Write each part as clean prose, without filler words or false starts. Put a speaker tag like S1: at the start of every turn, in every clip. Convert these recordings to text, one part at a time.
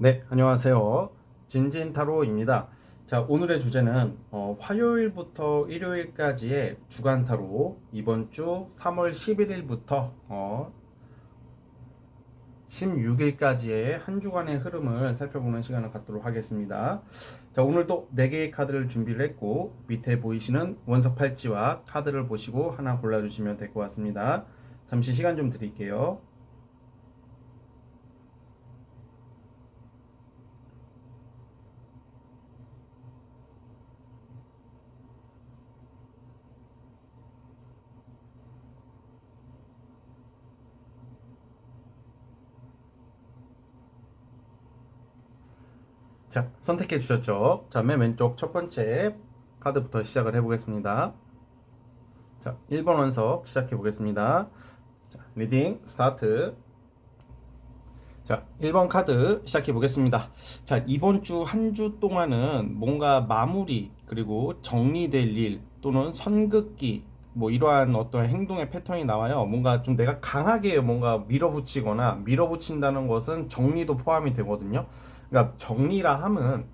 S1: 네, 안녕하세요. 진진타로입니다. 자, 오늘의 주제는 화요일부터 일요일까지의 주간 타로 이번 주 3월 11일부터 16일까지의 한 주간의 흐름을 살펴보는 시간을 갖도록 하겠습니다. 자, 오늘도 4개의 카드를 준비를 했고 밑에 보이시는 원석 팔찌와 카드를 보시고 하나 골라주시면 될 것 같습니다. 잠시 시간 좀 드릴게요. 자, 선택해 주셨죠? 자, 맨 왼쪽 첫 번째 카드부터 시작을 해보겠습니다. 자, 1번 원석 시작해 보겠습니다. 자, 리딩 스타트. 자, 1번 카드 시작해 보겠습니다. 자, 이번 주 한 주 동안은 뭔가 마무리 그리고 정리될 일 또는 선긋기 뭐 이러한 어떤 행동의 패턴이 나와요. 뭔가 좀 내가 강하게 뭔가 밀어붙인다는 것은 정리도 포함이 되거든요. 그러니까 정리라 함은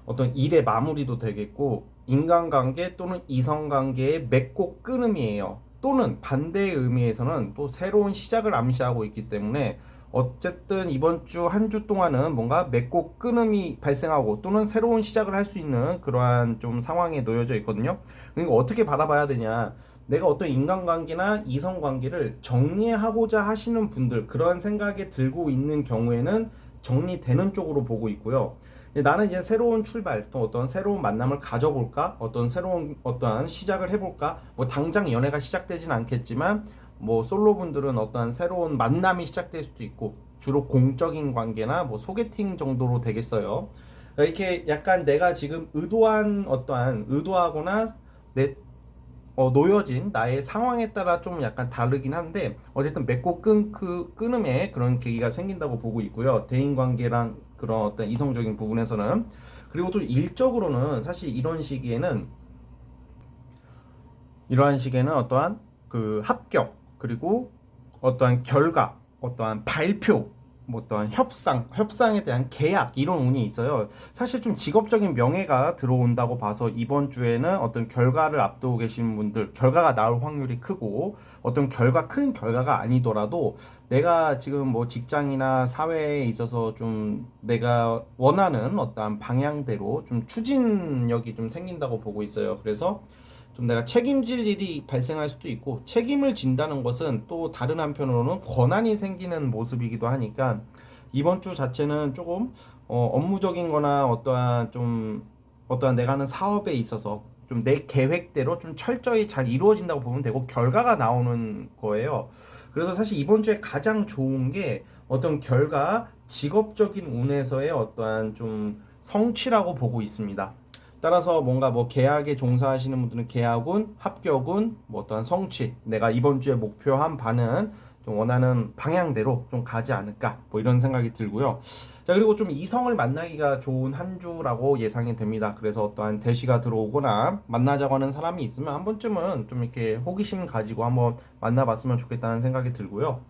S1: 어떤 일의 마무리도 되겠고 인간관계 또는 이성관계의 맺고 끊음이에요. 또는 반대의 의미에서는 또 새로운 시작을 암시하고 있기 때문에 어쨌든 이번 주 한 주 동안은 뭔가 맺고 끊음이 발생하고 또는 새로운 시작을 할 수 있는 그러한 좀 상황에 놓여져 있거든요. 그러니까 어떻게 바라봐야 되냐? 내가 어떤 인간관계나 이성관계를 정리하고자 하시는 분들 그런 생각에 들고 있는 경우에는 정리되는 쪽으로 보고 있고요. 나는 이제 새로운 출발 또 어떤 새로운 만남을 가져볼까 어떤 새로운 어떠한 시작을 해볼까 뭐 당장 연애가 시작되진 않겠지만 뭐 솔로분들은 어떠한 새로운 만남이 시작될 수도 있고 주로 공적인 관계나 뭐 소개팅 정도로 되겠어요. 그러니까 이렇게 약간 내가 지금 의도한 어떠한 의도하거나 내 놓여진 나의 상황에 따라 좀 약간 다르긴 한데 어쨌든 맺고 끊음에 그런 계기가 생긴다고 보고 있고요. 대인 관계랑 그런 어떤 이성적인 부분에서는 그리고 또 일적으로는 사실 이러한 시기에는 어떠한 그 합격 그리고 어떠한 결과 어떠한 발표 뭐 어떠한 협상에 대한 계약 이런 운이 있어요. 사실 좀 직업적인 명예가 들어온다고 봐서 이번 주에는 어떤 결과를 앞두고 계신 분들 결과가 나올 확률이 크고 어떤 큰 결과가 아니더라도 내가 지금 뭐 직장이나 사회에 있어서 좀 내가 원하는 어떠한 방향대로 좀 추진력이 좀 생긴다고 보고 있어요. 그래서 좀 내가 책임질 일이 발생할 수도 있고 책임을 진다는 것은 또 다른 한편으로는 권한이 생기는 모습이기도 하니까 이번 주 자체는 조금 업무적인 거나 어떠한 내가 하는 사업에 있어서 좀 내 계획대로 좀 철저히 잘 이루어진다고 보면 되고 결과가 나오는 거예요. 그래서 사실 이번 주에 가장 좋은 게 어떤 직업적인 운에서의 어떠한 좀 성취라고 보고 있습니다. 따라서 뭔가 뭐 계약에 종사하시는 분들은 계약운, 합격운, 뭐 어떠한 성취, 내가 이번 주에 목표한 바는 좀 원하는 방향대로 좀 가지 않을까, 뭐 이런 생각이 들고요. 자, 그리고 좀 이성을 만나기가 좋은 한 주라고 예상이 됩니다. 그래서 어떠한 대시가 들어오거나 만나자고 하는 사람이 있으면 한 번쯤은 좀 이렇게 호기심 가지고 한번 만나봤으면 좋겠다는 생각이 들고요.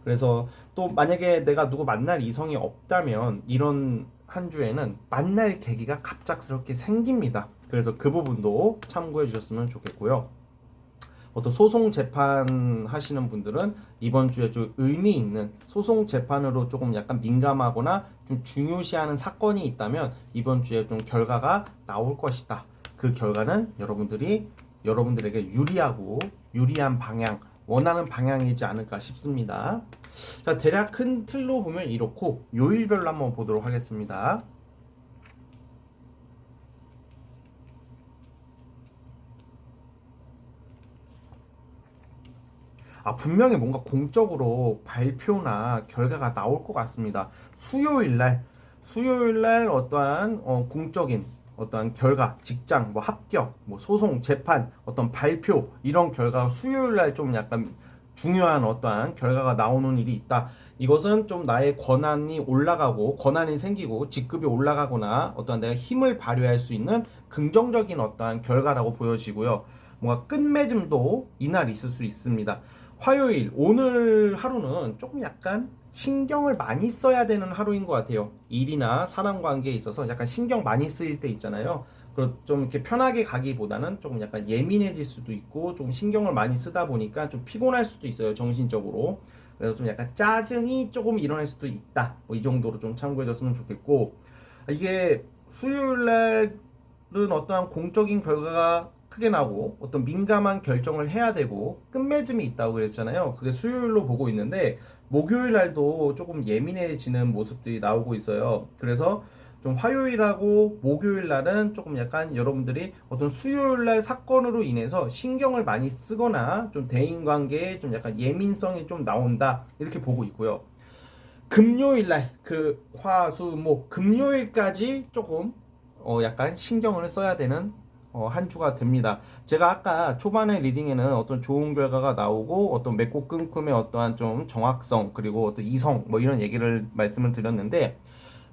S1: 그래서 또 만약에 내가 누구 만날 이성이 없다면 이런 한 주에는 만날 계기가 갑작스럽게 생깁니다. 그래서 그 부분도 참고해 주셨으면 좋겠고요. 어떤 소송 재판 하시는 분들은 이번 주에 좀 의미 있는 소송 재판으로 조금 약간 민감하거나 좀 중요시하는 사건이 있다면 이번 주에 좀 결과가 나올 것이다. 그 결과는 여러분들에게 유리한 방향, 원하는 방향이지 않을까 싶습니다. 자, 대략 큰 틀로 보면 이렇고 요일별로 한번 보도록 하겠습니다. 분명히 뭔가 공적으로 발표나 결과가 나올 것 같습니다. 수요일 날 어떠한 공적인 어떠한 결과, 직장, 뭐 합격, 뭐 소송, 재판, 어떤 발표 이런 결과가 수요일 날 좀 약간 중요한 어떠한 결과가 나오는 일이 있다. 이것은 좀 나의 권한이 생기고 직급이 올라가거나 어떠한 내가 힘을 발휘할 수 있는 긍정적인 어떠한 결과라고 보여지고요. 뭔가 끝맺음도 이날 있을 수 있습니다. 화요일 오늘 하루는 조금 약간 신경을 많이 써야 되는 하루인 것 같아요. 일이나 사람 관계에 있어서 약간 신경 많이 쓰일 때 있잖아요. 좀 이렇게 편하게 가기보다는 조금 약간 예민해질 수도 있고 좀 신경을 많이 쓰다 보니까 좀 피곤할 수도 있어요, 정신적으로. 그래서 좀 약간 짜증이 조금 일어날 수도 있다. 뭐 이 정도로 좀 참고해줬으면 좋겠고, 이게 수요일 날은 어떠한 공적인 결과가 크게 나고 어떤 민감한 결정을 해야 되고 끝맺음이 있다고 그랬잖아요. 그게 수요일로 보고 있는데 목요일 날도 조금 예민해지는 모습들이 나오고 있어요. 그래서 좀 화요일하고 목요일 날은 조금 약간 여러분들이 어떤 수요일 날 사건으로 인해서 신경을 많이 쓰거나 좀 대인 관계에 좀 약간 예민성이 좀 나온다, 이렇게 보고 있고요. 금요일 날 그 화수목 금요일까지 조금 약간 신경을 써야 되는 한 주가 됩니다. 제가 아까 초반에 리딩에는 어떤 좋은 결과가 나오고 어떤 맺고 끊김의 어떠한 좀 정확성, 그리고 어떤 이성 뭐 이런 얘기를 말씀을 드렸는데,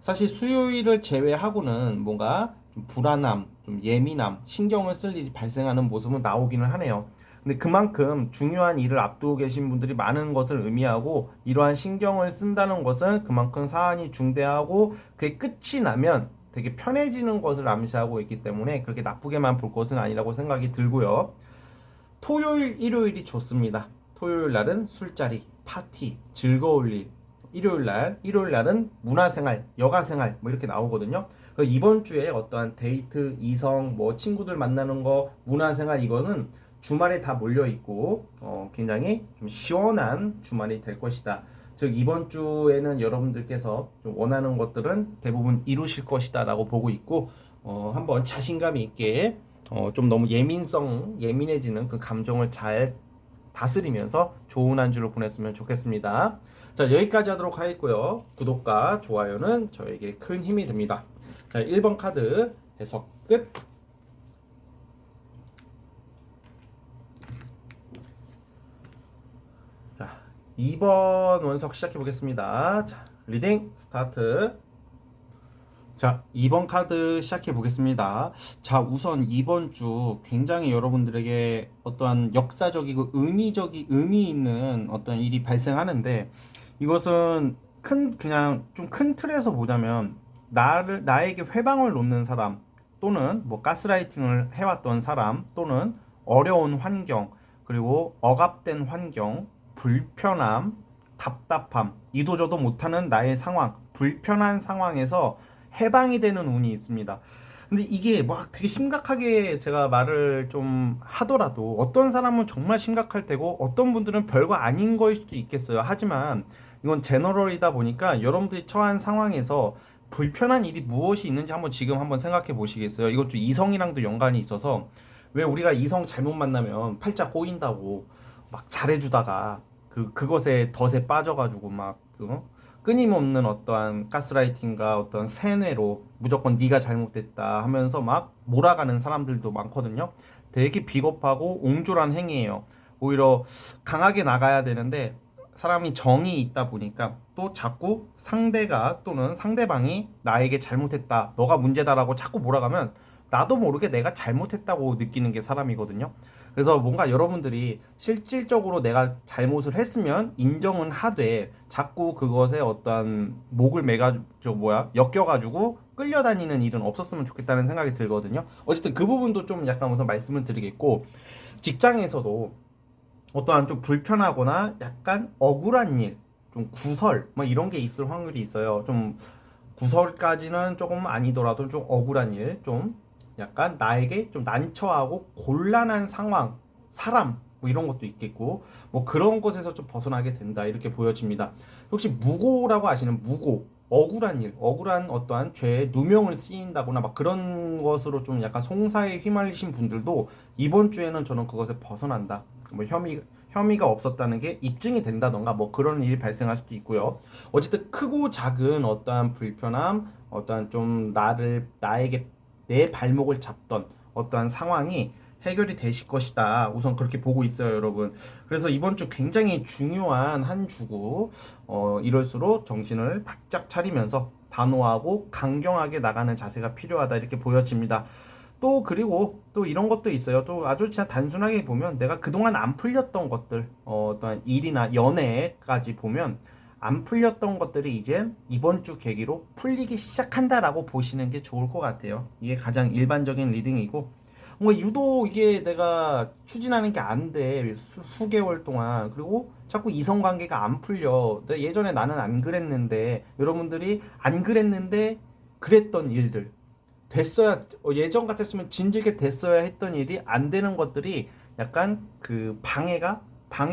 S1: 사실 수요일을 제외하고는 뭔가 좀 불안함, 좀 예민함, 신경을 쓸 일이 발생하는 모습은 나오기는 하네요. 근데 그만큼 중요한 일을 앞두고 계신 분들이 많은 것을 의미하고, 이러한 신경을 쓴다는 것은 그만큼 사안이 중대하고 그게 끝이 나면 되게 편해지는 것을 암시하고 있기 때문에 그렇게 나쁘게만 볼 것은 아니라고 생각이 들고요. 토요일, 일요일이 좋습니다. 토요일 날은 술자리, 파티, 즐거울 일. 일요일 날은 문화생활, 여가생활 뭐 이렇게 나오거든요. 이번 주에 어떠한 데이트, 이성, 뭐 친구들 만나는 거, 문화생활 이거는 주말에 다 몰려 있고 굉장히 좀 시원한 주말이 될 것이다. 즉 이번 주에는 여러분들께서 좀 원하는 것들은 대부분 이루실 것이다라고 보고 있고, 한번 자신감 있게 좀 너무 예민해지는 그 감정을 잘 다스리면서 좋은 한 주를 보냈으면 좋겠습니다. 자, 여기까지 하도록 하겠고요. 구독과 좋아요는 저에게 큰 힘이 됩니다. 자, 1번 카드 해석 끝. 자, 2번 원석 시작해 보겠습니다. 자, 리딩 스타트. 자, 2번 카드 시작해 보겠습니다. 자, 우선 이번 주 굉장히 여러분들에게 어떠한 역사적이고 의미 있는 어떤 일이 발생하는데, 이것은 그냥 좀 큰 틀에서 보자면 나에게 회방을 놓는 사람, 또는 뭐 가스라이팅을 해왔던 사람, 또는 어려운 환경, 그리고 억압된 환경, 불편함, 답답함, 이도저도 못하는 나의 상황, 불편한 상황에서 해방이 되는 운이 있습니다. 근데 이게 막 되게 심각하게 제가 말을 좀 하더라도 어떤 사람은 정말 심각할 테고 어떤 분들은 별거 아닌 거일 수도 있겠어요. 하지만 이건 제너럴이다 보니까 여러분들이 처한 상황에서 불편한 일이 무엇이 있는지 지금 한번 생각해 보시겠어요? 이것도 이성이랑도 연관이 있어서, 왜 우리가 이성 잘못 만나면 팔자 꼬인다고 막 잘해주다가 그것에 덫에 빠져가지고 막 끊임없는 어떠한 가스라이팅과 어떤 세뇌로 무조건 네가 잘못됐다 하면서 막 몰아가는 사람들도 많거든요. 되게 비겁하고 옹졸한 행위예요. 오히려 강하게 나가야 되는데 사람이 정이 있다 보니까 또 자꾸 상대가 또는 상대방이 나에게 잘못했다, 너가 문제다라고 자꾸 몰아가면 나도 모르게 내가 잘못했다고 느끼는 게 사람이거든요. 그래서 뭔가 여러분들이 실질적으로 내가 잘못을 했으면 인정은 하되 자꾸 그것에 어떤 목을 엮여가지고 끌려다니는 일은 없었으면 좋겠다는 생각이 들거든요. 어쨌든 그 부분도 좀 약간 우선 말씀을 드리겠고, 직장에서도 어떠한 좀 불편하거나 약간 억울한 일, 좀 구설 뭐 이런 게 있을 확률이 있어요. 좀 구설까지는 조금 아니더라도 좀 억울한 일, 좀 약간 나에게 좀 난처하고 곤란한 상황, 사람 뭐 이런 것도 있겠고, 뭐 그런 것에서 좀 벗어나게 된다, 이렇게 보여집니다. 혹시 무고라고 아시는 무고, 억울한 일, 억울한 어떠한 죄에 누명을 쓰인다거나 막 그런 것으로 좀 약간 송사에 휘말리신 분들도 이번 주에는 저는 그것에 벗어난다, 뭐 혐의가 없었다는 게 입증이 된다던가 뭐 그런 일이 발생할 수도 있고요. 어쨌든 크고 작은 어떠한 불편함, 어떠한 좀 나에게 내 발목을 잡던 어떠한 상황이 해결이 되실 것이다, 우선 그렇게 보고 있어요, 여러분. 그래서 이번 주 굉장히 중요한 한 주고, 이럴수록 정신을 바짝 차리면서 단호하고 강경하게 나가는 자세가 필요하다, 이렇게 보여집니다. 또 그리고 또 이런 것도 있어요. 또 아주 진짜 단순하게 보면 내가 그동안 안 풀렸던 것들, 어떤 일이나 연애까지 보면 안 풀렸던 것들이 이제 이번 주 계기로 풀리기 시작한다라고 보시는 게 좋을 것 같아요. 이게 가장 일반적인 리딩이고, 뭔가 유독 이게 내가 추진하는 게 안 돼. 수개월 동안. 그리고 자꾸 이성관계가 안 풀려. 예전에 나는 안 그랬는데, 여러분들이 안 그랬는데 그랬던 일들. 됐어야, 예전 같았으면 진즉에 됐어야 했던 일이 안 되는 것들이 약간 그 방해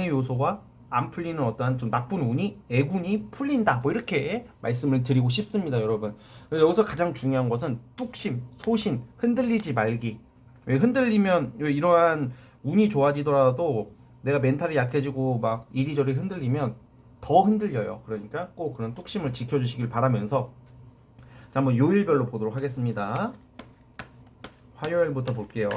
S1: 요소가 안 풀리는 어떠한 좀 나쁜 운이, 애군이 풀린다. 뭐 이렇게 말씀을 드리고 싶습니다, 여러분. 여기서 가장 중요한 것은 뚝심, 소신, 흔들리지 말기. 왜 흔들리면 왜 이러한 운이 좋아지더라도 내가 멘탈이 약해지고 막 이리저리 흔들리면 더 흔들려요. 그러니까 꼭 그런 뚝심을 지켜주시길 바라면서 자, 한번 요일별로 보도록 하겠습니다. 화요일부터 볼게요.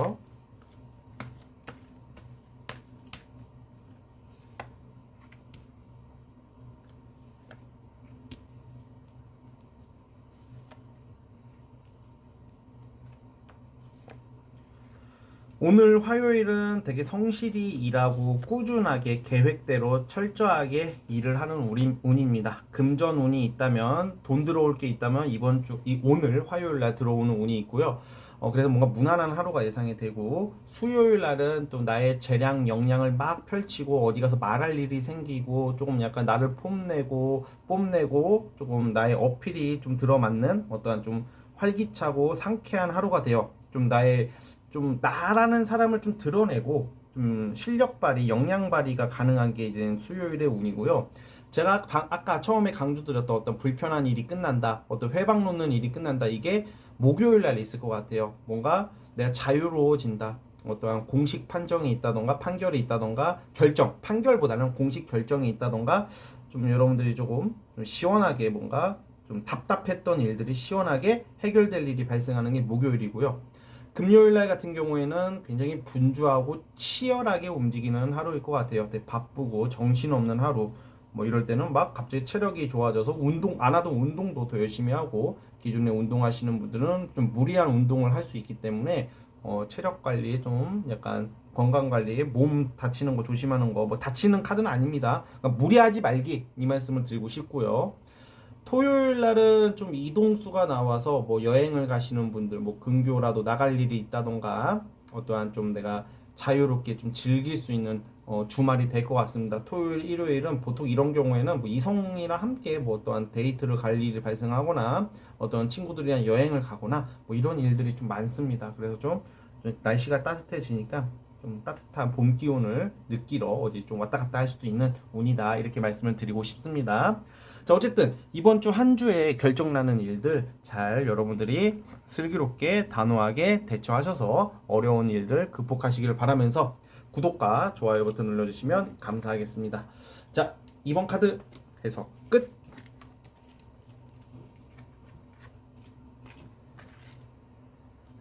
S1: 오늘 화요일은 되게 성실히 일하고 꾸준하게 계획대로 철저하게 일을 하는 운입니다. 금전 운이 있다면, 돈 들어올 게 있다면 오늘 화요일 날 들어오는 운이 있고요. 그래서 뭔가 무난한 하루가 예상이 되고, 수요일 날은 또 나의 재량 역량을 막 펼치고 어디 가서 말할 일이 생기고 조금 약간 나를 뽐내고 조금 나의 어필이 좀 들어맞는 어떠한 좀 활기차고 상쾌한 하루가 돼요. 좀 나라는 사람을 좀 드러내고 좀 실력 발휘, 역량 발휘가 가능한 게 이제 수요일의 운이고요. 제가 아까 처음에 강조드렸던 어떤 불편한 일이 끝난다, 어떤 회방 놓는 일이 끝난다, 이게 목요일 날 있을 것 같아요. 뭔가 내가 자유로워진다. 어떠한 공식 판정이 있다던가 판결이 있다던가 판결보다는 공식 결정이 있다던가 좀 여러분들이 조금 좀 시원하게 뭔가 좀 답답했던 일들이 시원하게 해결될 일이 발생하는 게 목요일이고요. 금요일 날 같은 경우에는 굉장히 분주하고 치열하게 움직이는 하루일 것 같아요. 되게 바쁘고 정신없는 하루. 뭐 이럴 때는 막 갑자기 체력이 좋아져서 운동 안 하던 운동도 더 열심히 하고, 기존에 운동하시는 분들은 좀 무리한 운동을 할 수 있기 때문에 체력 관리에 좀 약간 건강 관리에 몸 다치는 거 조심하는 거, 뭐 다치는 카드는 아닙니다. 그러니까 무리하지 말기, 이 말씀을 드리고 싶고요. 토요일 날은 좀 이동수가 나와서 뭐 여행을 가시는 분들, 뭐 근교라도 나갈 일이 있다던가 어떠한 좀 내가 자유롭게 좀 즐길 수 있는 주말이 될 것 같습니다. 토요일, 일요일은 보통 이런 경우에는 뭐 이성이랑 함께 뭐 어떠한 데이트를 갈 일이 발생하거나 어떤 친구들이랑 여행을 가거나 뭐 이런 일들이 좀 많습니다. 그래서 좀 날씨가 따뜻해지니까 좀 따뜻한 봄 기온을 느끼러 어디 좀 왔다 갔다 할 수도 있는 운이다, 이렇게 말씀을 드리고 싶습니다. 자, 어쨌든 이번 주 한 주에 결정나는 일들 잘 여러분들이 슬기롭게 단호하게 대처하셔서 어려운 일들 극복하시길 바라면서 구독과 좋아요 버튼 눌러주시면 감사하겠습니다. 자, 이번 카드 해석 끝.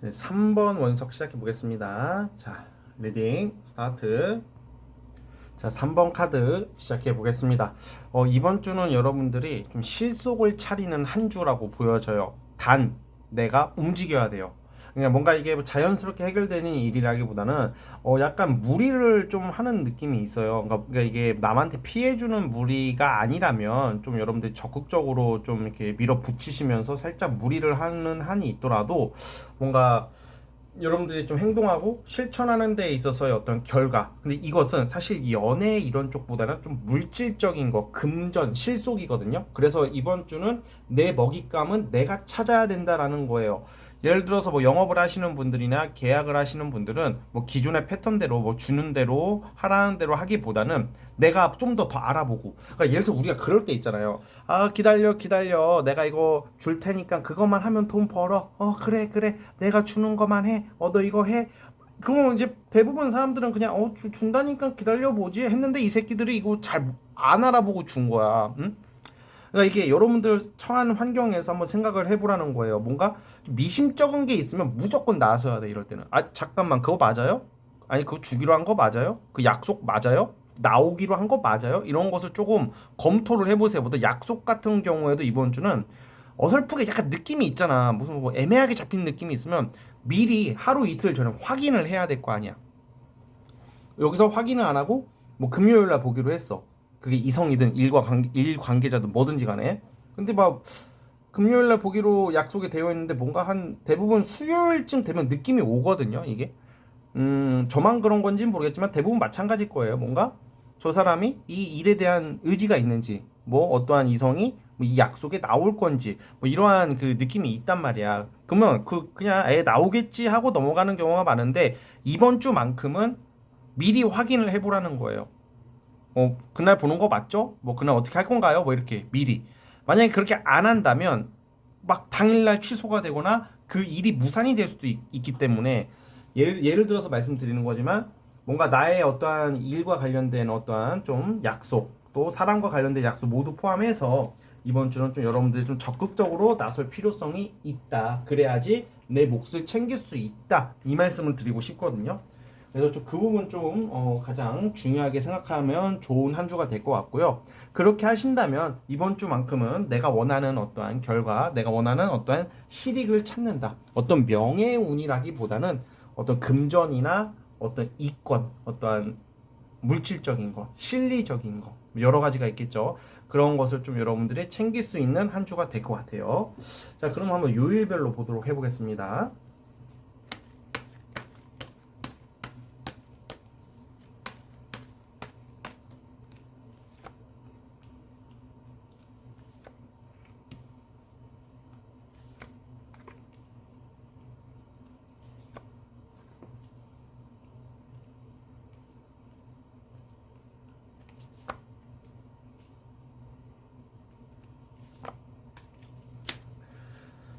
S1: 네, 3번 원석 시작해 보겠습니다. 자, 리딩 스타트. 자, 3번 카드 시작해 보겠습니다. 이번 주는 여러분들이 좀 실속을 차리는 한 주라고 보여져요. 단, 내가 움직여야 돼요. 그러니까 뭔가 이게 자연스럽게 해결되는 일이라기보다는 약간 무리를 좀 하는 느낌이 있어요. 그러니까 이게 남한테 피해주는 무리가 아니라면 좀 여러분들이 적극적으로 좀 이렇게 밀어붙이시면서 살짝 무리를 하는 한이 있더라도 뭔가 여러분들이 좀 행동하고 실천하는 데 있어서의 어떤 결과. 근데 이것은 사실 연애 이런 쪽보다는 좀 물질적인 거, 금전, 실속이거든요. 그래서 이번 주는 내 먹잇감은 내가 찾아야 된다라는 거예요. 예를 들어서 뭐 영업을 하시는 분들이나 계약을 하시는 분들은 뭐 기존의 패턴대로 뭐 주는 대로 하라는 대로 하기보다는 내가 좀 더 알아보고, 그러니까 예를 들어 우리가 그럴 때 있잖아요. 아, 기다려, 내가 이거 줄 테니까 그것만 하면 돈 벌어. 그래, 내가 주는 것만 해. 너 이거 해. 그러면 이제 대부분 사람들은 그냥 준다니까 기다려보지 했는데, 이 새끼들이 이거 잘 안 알아보고 준 거야. 응? 그러니까 이게 여러분들 처한 환경에서 한번 생각을 해보라는 거예요. 뭔가 미심쩍은 게 있으면 무조건 나서야 돼, 이럴 때는. 아, 잠깐만, 그거 맞아요? 아니, 그거 주기로 한 거 맞아요? 그 약속 맞아요? 나오기로 한 거 맞아요? 이런 것을 조금 검토를 해보세요. 보다 약속 같은 경우에도 이번 주는 어설프게 약간 느낌이 있잖아. 무슨 뭐 애매하게 잡힌 느낌이 있으면 미리 하루 이틀 전에 확인을 해야 될 거 아니야. 여기서 확인을 안 하고 뭐 금요일 날 보기로 했어. 그게 이성이든 일 관계자든 뭐든지 간에. 근데 막 금요일날 보기로 약속이 되어 있는데 뭔가 한 대부분 수요일쯤 되면 느낌이 오거든요. 이게 저만 그런 건지는 모르겠지만 대부분 마찬가지일 거예요. 뭔가 저 사람이 이 일에 대한 의지가 있는지, 뭐 어떠한 이성이 뭐이 약속에 나올 건지, 뭐 이러한 그 느낌이 있단 말이야. 그러면 그냥 애 나오겠지 하고 넘어가는 경우가 많은데 이번 주만큼은 미리 확인을 해보라는 거예요. 그날 보는 거 맞죠? 뭐 그날 어떻게 할 건가요? 뭐 이렇게 미리. 만약에 그렇게 안 한다면 막 당일날 취소가 되거나 그 일이 무산이 될 수도 있기 때문에 예를 들어서 말씀드리는 거지만 뭔가 나의 어떠한 일과 관련된 어떠한 좀 약속 또 사람과 관련된 약속 모두 포함해서 이번 주는 좀 여러분들이 좀 적극적으로 나설 필요성이 있다. 그래야지 내 몫을 챙길 수 있다. 이 말씀을 드리고 싶거든요. 그래서 좀 그 부분 좀 가장 중요하게 생각하면 좋은 한 주가 될 것 같고요. 그렇게 하신다면 이번 주만큼은 내가 원하는 어떠한 결과, 내가 원하는 어떠한 실익을 찾는다. 어떤 명예운이라기보다는 어떤 금전이나 어떤 이권, 어떠한 물질적인 거, 실리적인 거 여러 가지가 있겠죠. 그런 것을 좀 여러분들이 챙길 수 있는 한 주가 될 것 같아요. 자, 그럼 한번 요일별로 보도록 해보겠습니다.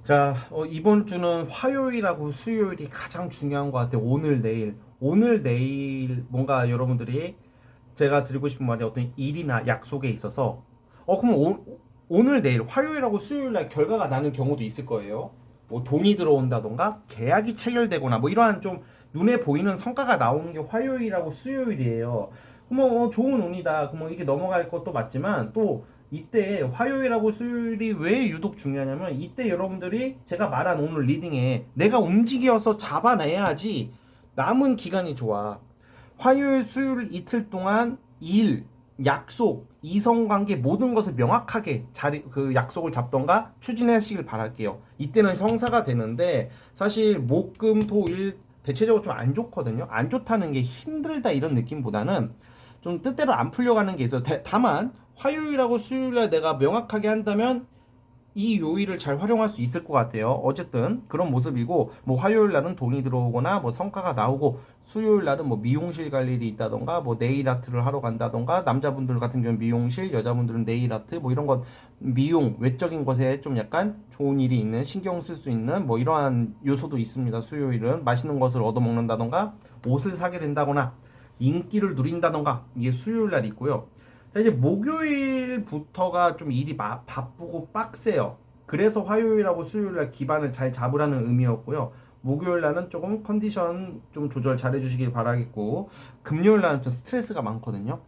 S1: 자, 이번 주는 화요일하고 수요일이 가장 중요한 것 같아요. 오늘, 내일 뭔가 여러분들이 제가 드리고 싶은 말이 어떤 일이나 약속에 있어서 그럼 오늘, 내일, 화요일하고 수요일 날 결과가 나는 경우도 있을 거예요. 뭐 돈이 들어온다던가 계약이 체결되거나 뭐 이러한 좀 눈에 보이는 성과가 나오는 게 화요일하고 수요일이에요. 그러면 좋은 운이다. 그러면 이게 넘어갈 것도 맞지만 또 이때 화요일하고 수요일이 왜 유독 중요하냐면 이때 여러분들이 제가 말한 오늘 리딩에 내가 움직여서 잡아내야지 남은 기간이 좋아. 화요일, 수요일 이틀 동안 일, 약속, 이성관계 모든 것을 명확하게 그 약속을 잡던가 추진하시길 바랄게요. 이때는 성사가 되는데 사실 목, 금, 토, 일 대체적으로 좀 안 좋거든요. 안 좋다는 게 힘들다 이런 느낌보다는 좀 뜻대로 안 풀려가는 게 있어요. 다만 화요일하고 수요일날 내가 명확하게 한다면 이 요일을 잘 활용할 수 있을 것 같아요. 어쨌든 그런 모습이고 뭐 화요일 날은 돈이 들어오거나 뭐 성과가 나오고 수요일 날은 뭐 미용실 갈 일이 있다던가 뭐 네일 아트를 하러 간다던가 남자분들 같은 경우는 미용실, 여자분들은 네일 아트 뭐 이런 것 미용 외적인 것에 좀 약간 좋은 일이 있는 신경 쓸 수 있는 뭐 이러한 요소도 있습니다. 수요일은 맛있는 것을 얻어 먹는다던가 옷을 사게 된다거나 인기를 누린다던가 이게 수요일 날 있고요. 자, 이제 목요일부터가 좀 일이 바쁘고 빡세요. 그래서 화요일하고 수요일날 기반을 잘 잡으라는 의미였고요. 목요일날은 조금 컨디션 좀 조절 잘 해주시길 바라겠고, 금요일날은 좀 스트레스가 많거든요.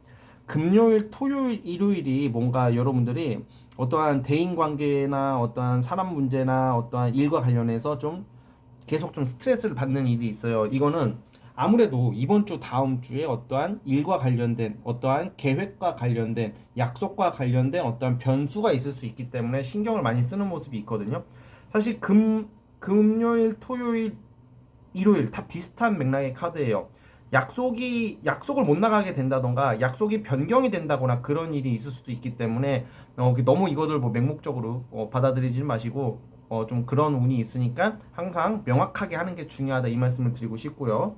S1: 금요일, 토요일, 일요일이 뭔가 여러분들이 어떠한 대인 관계나 어떠한 사람 문제나 어떠한 일과 관련해서 좀 계속 좀 스트레스를 받는 일이 있어요. 이거는 아무래도 이번 주 다음 주에 어떠한 일과 관련된 어떠한 계획과 관련된 약속과 관련된 어떠한 변수가 있을 수 있기 때문에 신경을 많이 쓰는 모습이 있거든요. 사실 금요일, 토요일, 일요일 다 비슷한 맥락의 카드예요. 약속을 못 나가게 된다던가 약속이 변경이 된다거나 그런 일이 있을 수도 있기 때문에 너무 이거를 뭐 맹목적으로 받아들이지 마시고 좀 그런 운이 있으니까 항상 명확하게 하는 게 중요하다 이 말씀을 드리고 싶고요.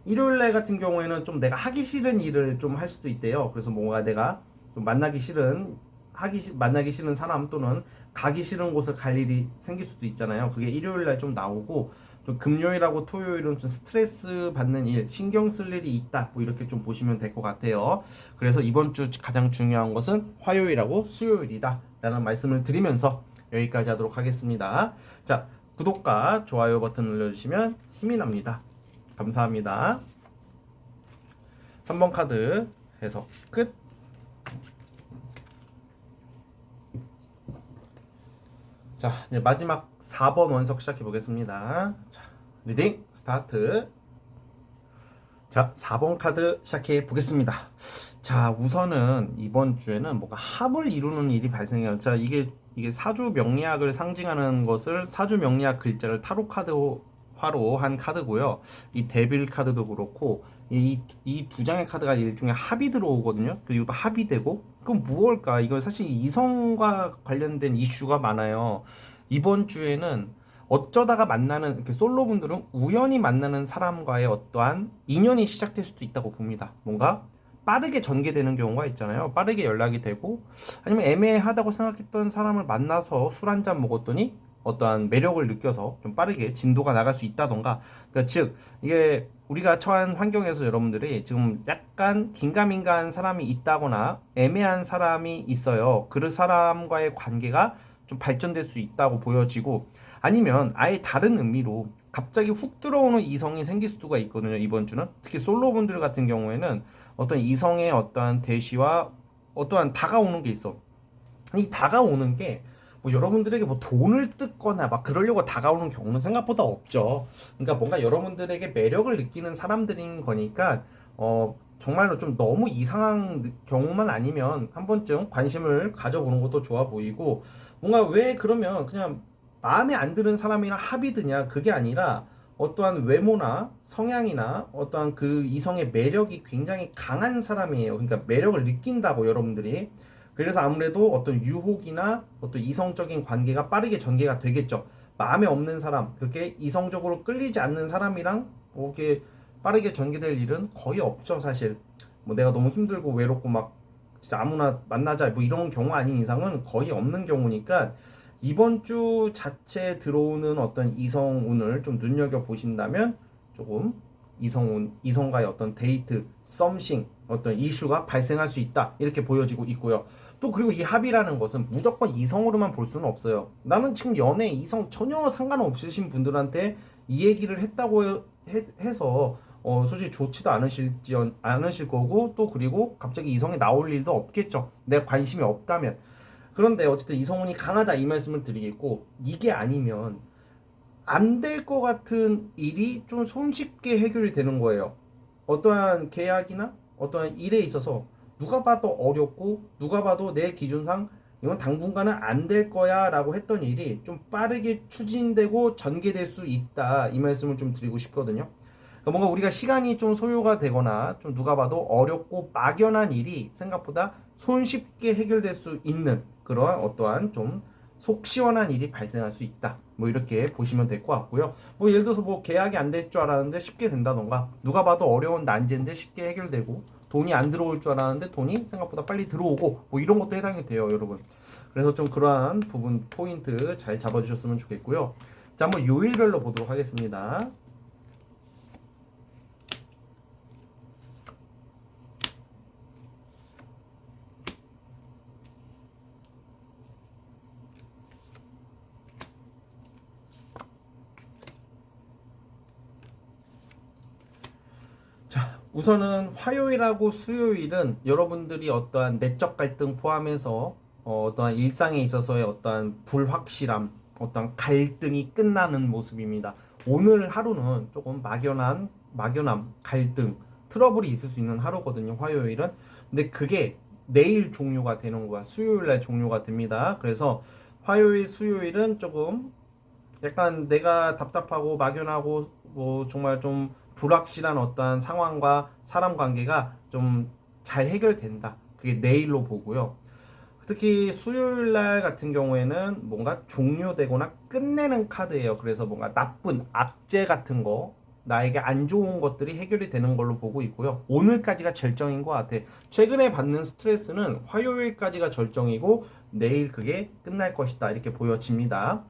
S1: 일요일 날 같은 경우에는 좀 내가 하기 싫은 일을 좀 할 수도 있대요. 그래서 뭔가 내가 좀 만나기 싫은 사람 또는 가기 싫은 곳을 갈 일이 생길 수도 있잖아요. 그게 일요일 날 좀 나오고 좀 금요일하고 토요일은 좀 스트레스 받는 일, 신경 쓸 일이 있다. 뭐 이렇게 좀 보시면 될 것 같아요. 그래서 이번 주 가장 중요한 것은 화요일하고 수요일이다. 라는 말씀을 드리면서 여기까지 하도록 하겠습니다. 자, 구독과 좋아요 버튼 눌러주시면 힘이 납니다. 감사합니다. 3번 카드 해석 끝. 자, 이제 마지막 4번 원석 시작해 보겠습니다. 자, 리딩 스타트. 자, 4번 카드 시작해 보겠습니다. 자, 우선은 이번 주에는 뭔가 합을 이루는 일이 발생해요. 자, 이게 사주 명리학을 상징하는 것을 사주 명리학 글자를 타로 카드화로 한 카드고요. 이 데빌 카드도 그렇고 이 두 장의 카드가 일종의 합이 들어오거든요. 그리고 또 합이 되고 그럼 무엇일까? 이거 사실 이성과 관련된 이슈가 많아요. 이번 주에는 어쩌다가 만나는 이렇게 솔로분들은 우연히 만나는 사람과의 어떠한 인연이 시작될 수도 있다고 봅니다. 뭔가 빠르게 전개되는 경우가 있잖아요. 빠르게 연락이 되고 아니면 애매하다고 생각했던 사람을 만나서 술 한 잔 먹었더니 어떠한 매력을 느껴서 좀 빠르게 진도가 나갈 수 있다던가. 그러니까 즉 이게 우리가 처한 환경에서 여러분들이 지금 약간 긴가민가한 사람이 있다거나 애매한 사람이 있어요. 그 사람과의 관계가 좀 발전될 수 있다고 보여지고, 아니면 아예 다른 의미로 갑자기 훅 들어오는 이성이 생길 수가 있거든요. 이번 주는 특히 솔로분들 같은 경우에는 어떤 이성의 어떠한 대시와 어떠한 다가오는 게 있어. 이 다가오는 게 뭐 여러분들에게 뭐 돈을 뜯거나 막 그러려고 다가오는 경우는 생각보다 없죠. 그러니까 뭔가 여러분들에게 매력을 느끼는 사람들인 거니까 정말로 좀 너무 이상한 경우만 아니면 한 번쯤 관심을 가져보는 것도 좋아 보이고, 뭔가 왜 그러면 그냥 마음에 안 드는 사람이랑 합이 드냐, 그게 아니라 어떠한 외모나 성향이나 어떠한 그 이성의 매력이 굉장히 강한 사람이에요. 그러니까 매력을 느낀다고 여러분들이. 그래서 아무래도 어떤 유혹이나 어떤 이성적인 관계가 빠르게 전개가 되겠죠. 마음에 없는 사람, 그렇게 이성적으로 끌리지 않는 사람이랑 뭐 이렇게 빠르게 전개될 일은 거의 없죠, 사실. 뭐 내가 너무 힘들고 외롭고 막 진짜 아무나 만나자 뭐 이런 경우 아닌 이상은 거의 없는 경우니까, 이번 주 자체에 들어오는 어떤 이성운을 좀 눈여겨 보신다면 조금 이성과의 어떤 데이트, 썸씽, 어떤 이슈가 발생할 수 있다, 이렇게 보여지고 있고요. 또 그리고 이 합이라는 것은 무조건 이성으로만 볼 수는 없어요. 나는 지금 연애 이성 전혀 상관없으신 분들한테 이 얘기를 했다고 해서 솔직히 좋지도 않으실 거고, 또 그리고 갑자기 이성이 나올 일도 없겠죠. 내가 관심이 없다면. 그런데 어쨌든 이성운이 강하다 이 말씀을 드리겠고, 이게 아니면 안 될 것 같은 일이 좀 손쉽게 해결이 되는 거예요. 어떠한 계약이나 어떠한 일에 있어서 누가 봐도 어렵고 누가 봐도 내 기준상 이건 당분간은 안 될 거야 라고 했던 일이 좀 빠르게 추진되고 전개될 수 있다, 이 말씀을 좀 드리고 싶거든요. 그러니까 뭔가 우리가 시간이 좀 소요가 되거나 좀 누가 봐도 어렵고 막연한 일이 생각보다 손쉽게 해결될 수 있는 그러한 어떠한 좀 속 시원한 일이 발생할 수 있다, 뭐 이렇게 보시면 될 것 같고요. 뭐 예를 들어서 뭐 계약이 안 될 줄 알았는데 쉽게 된다던가, 누가 봐도 어려운 난제인데 쉽게 해결되고, 돈이 안 들어올 줄 알았는데 돈이 생각보다 빨리 들어오고, 뭐 이런 것도 해당이 돼요, 여러분. 그래서 좀 그러한 부분 포인트 잘 잡아주셨으면 좋겠고요. 자, 한번 요일별로 보도록 하겠습니다. 자, 우선은 화요일하고 수요일은 여러분들이 어떠한 내적 갈등 포함해서 어떠한 일상에 있어서의 어떠한 불확실함, 어떠한 갈등이 끝나는 모습입니다. 오늘 하루는 조금 막연함, 갈등, 트러블이 있을 수 있는 하루거든요, 화요일은. 근데 그게 내일 종료가 되는 거야. 수요일 날 종료가 됩니다. 그래서 화요일, 수요일은 조금 약간 내가 답답하고 막연하고 뭐 정말 좀 불확실한 어떠한 상황과 사람 관계가 좀 잘 해결된다, 그게 내일로 보고요. 특히 수요일 날 같은 경우에는 뭔가 종료되거나 끝내는 카드예요. 그래서 뭔가 나쁜 악재 같은 거, 나에게 안 좋은 것들이 해결이 되는 걸로 보고 있고요. 오늘까지가 절정인 것 같아. 최근에 받는 스트레스는 화요일까지가 절정이고 내일 그게 끝날 것이다, 이렇게 보여집니다.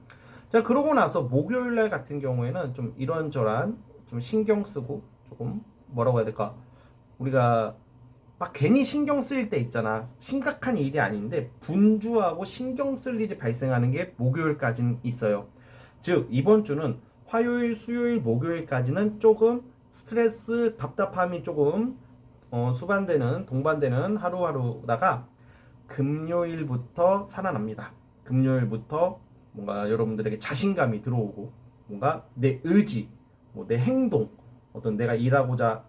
S1: 자, 그러고 나서 목요일 날 같은 경우에는 좀 이런저런 좀 신경 쓰고, 조금 뭐라고 해야 될까? 우리가 막 괜히 신경 쓰일 때 있잖아. 심각한 일이 아닌데 분주하고 신경 쓸 일이 발생하는 게 목요일까지는 있어요. 즉 이번 주는 화요일, 수요일, 목요일까지는 조금 스트레스, 답답함이 조금 동반되는 하루하루다가 금요일부터 살아납니다. 금요일부터 뭔가 여러분들에게 자신감이 들어오고, 뭔가 내 의지, 뭐 내 행동, 어떤 내가 일하고자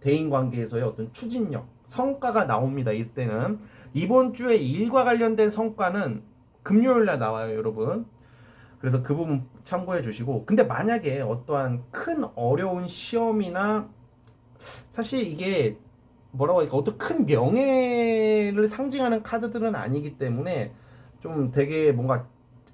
S1: 대인 관계에서의 어떤 추진력, 성과가 나옵니다. 이때는 이번 주에 일과 관련된 성과는 금요일 날 나와요, 여러분. 그래서 그 부분 참고해 주시고, 근데 만약에 어떠한 큰 어려운 시험이나 사실 이게 뭐라고 할까 어떤 큰 명예를 상징하는 카드들은 아니기 때문에 좀 되게 뭔가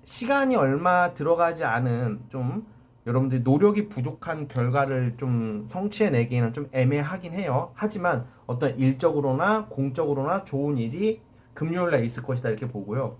S1: 시간이 얼마 들어가지 않은 좀 여러분들이 노력이 부족한 결과를 좀 성취해내기에는 좀 애매하긴 해요. 하지만 어떤 일적으로나 공적으로나 좋은 일이 금요일 날 있을 것이다 이렇게 보고요.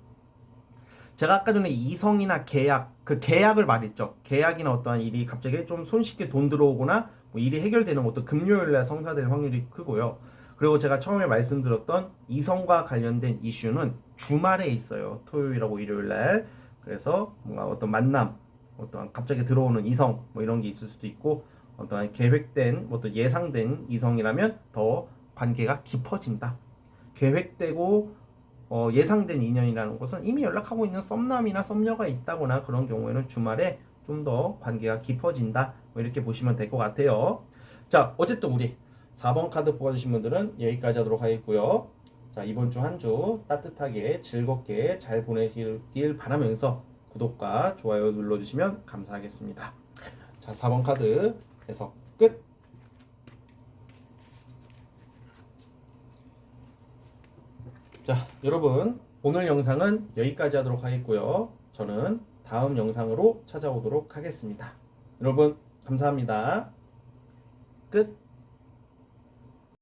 S1: 제가 아까 전에 이성이나 계약, 그 계약을 말했죠. 계약이나 어떠한 일이 갑자기 좀 손쉽게 돈 들어오거나 뭐 일이 해결되는 것도 금요일날 성사될 확률이 크고요. 그리고 제가 처음에 말씀드렸던 이성과 관련된 이슈는 주말에 있어요. 토요일하고 일요일날. 그래서 뭔가 어떤 만남, 어떤 갑자기 들어오는 이성 뭐 이런 게 있을 수도 있고 어떤 계획된, 뭐 또 예상된 이성이라면 더 관계가 깊어진다. 계획되고 예상된 인연이라는 것은 이미 연락하고 있는 썸남이나 썸녀가 있다거나 그런 경우에는 주말에 좀 더 관계가 깊어진다. 뭐 이렇게 보시면 될 것 같아요. 자, 어쨌든 우리 4번 카드 뽑아주신 분들은 여기까지 하도록 하겠고요. 자, 이번 주 한 주 따뜻하게 즐겁게 잘 보내실 바라면서 구독과 좋아요 눌러주시면 감사하겠습니다. 자, 4번 카드 해석 끝. 자, 여러분 오늘 영상은 여기까지 하도록 하겠고요. 저는 다음 영상으로 찾아오도록 하겠습니다. 여러분 감사합니다. 끝.